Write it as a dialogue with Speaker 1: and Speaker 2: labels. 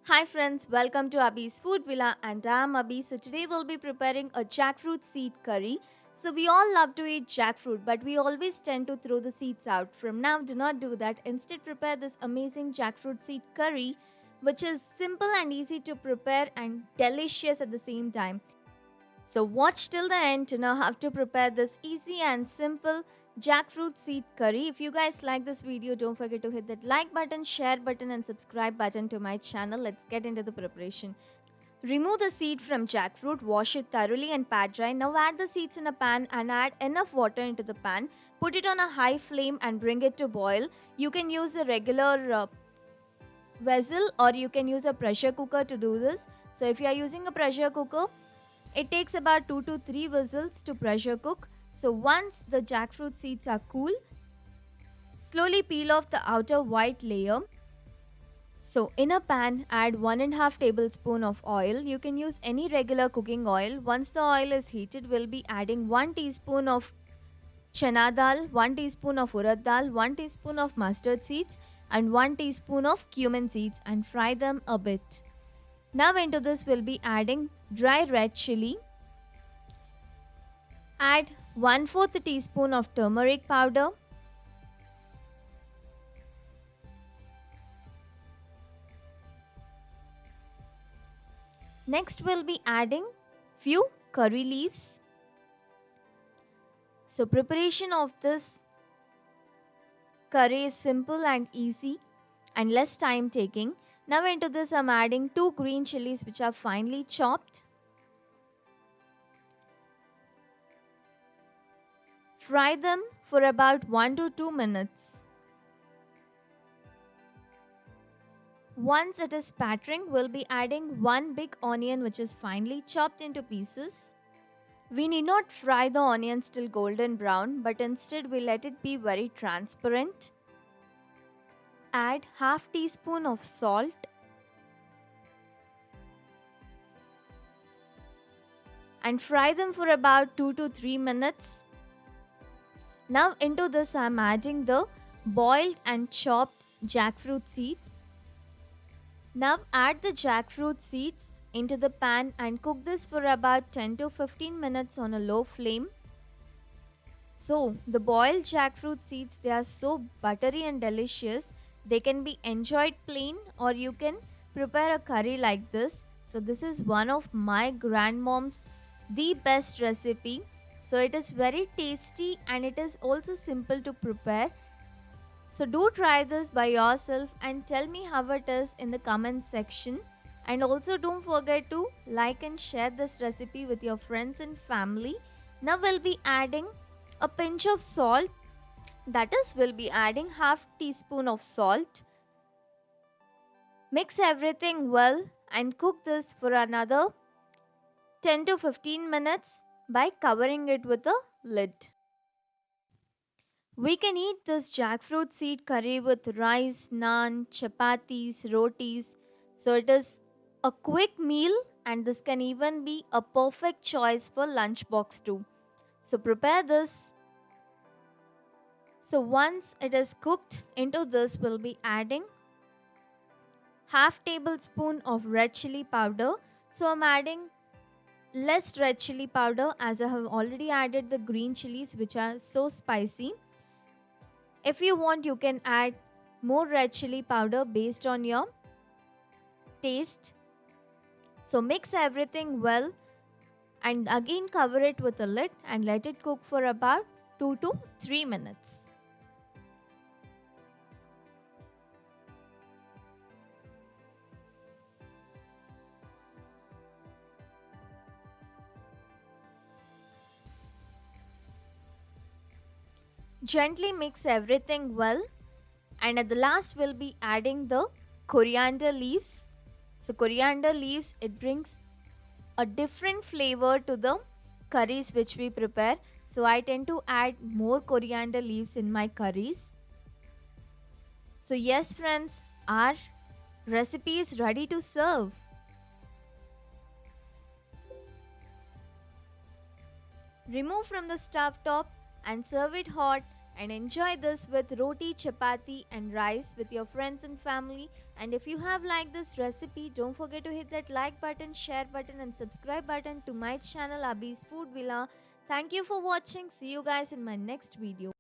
Speaker 1: Hi friends, welcome to Abhi's Food Villa and I'm Abhi. So today we'll be preparing a jackfruit seed curry. So we all love to eat jackfruit but we always tend to throw the seeds out. From now do not do that. Instead prepare this amazing jackfruit seed curry which is simple and easy to prepare and delicious at the same time. So watch till the end to know how to prepare this easy and simple jackfruit seed curry. If you guys like this video, don't forget to hit that like button, share button and subscribe button to my channel. Let's get into the preparation. Remove the seed from jackfruit, wash it thoroughly and pat dry. Now add the seeds in a pan and add enough water into the pan. Put it on a high flame and bring it to boil. You can use a regular vessel or you can use a pressure cooker to do this. So if you are using a pressure cooker, it takes about 2 to 3 whistles to pressure cook. So once the jackfruit seeds are cool, slowly peel off the outer white layer. So in a pan, add 1.5 tablespoon of oil. You can use any regular cooking oil. Once the oil is heated, we'll be adding 1 teaspoon of chana dal, 1 teaspoon of urad dal, 1 teaspoon of mustard seeds and 1 teaspoon of cumin seeds and fry them a bit. Now into this we'll be adding dry red chili. Add 1/4 teaspoon of turmeric powder. Next we'll be adding few curry leaves. So preparation of this curry is simple and easy and less time taking. Now into this I'm adding 2 green chilies which are finely chopped. Fry them for about 1 to 2 minutes. Once it is spattering, we'll be adding 1 big onion which is finely chopped into pieces. We need not fry the onions till golden brown, but instead we let it be very transparent. Add half teaspoon of salt. And fry them for about 2 to 3 minutes. Now into this I am adding the boiled and chopped jackfruit seed. Now add the jackfruit seeds into the pan and cook this for about 10 to 15 minutes on a low flame. So the boiled jackfruit seeds, they are so buttery and delicious. They can be enjoyed plain or you can prepare a curry like this. So this is one of my grandmom's the best recipe. So it is very tasty and it is also simple to prepare. So do try this by yourself and tell me how it is in the comment section. And also don't forget to like and share this recipe with your friends and family. Now we'll be adding a pinch of salt. That is, we'll be adding half teaspoon of salt. Mix everything well and cook this for another 10 to 15 minutes by covering it with a lid. We can eat this jackfruit seed curry with rice, naan, chapatis, rotis. So it is a quick meal and this can even be a perfect choice for lunchbox too. So prepare this. So once it is cooked, into this we'll be adding half tablespoon of red chili powder. So I'm adding less red chili powder as I have already added the green chilies which are so spicy. If you want, you can add more red chili powder based on your taste. So mix everything well and again cover it with a lid and let it cook for about 2 to 3 minutes. Gently mix everything well and at the last we'll be adding the coriander leaves. So coriander leaves, it brings a different flavor to the curries which we prepare. So I tend to add more coriander leaves in my curries. So yes friends, our recipe is ready to serve. Remove from the stove top and serve it hot and enjoy this with roti, chapati, and rice with your friends and family. And if you have liked this recipe, don't forget to hit that like button, share button, and subscribe button to my channel Abhi's Food Villa. Thank you for watching. See you guys in my next video.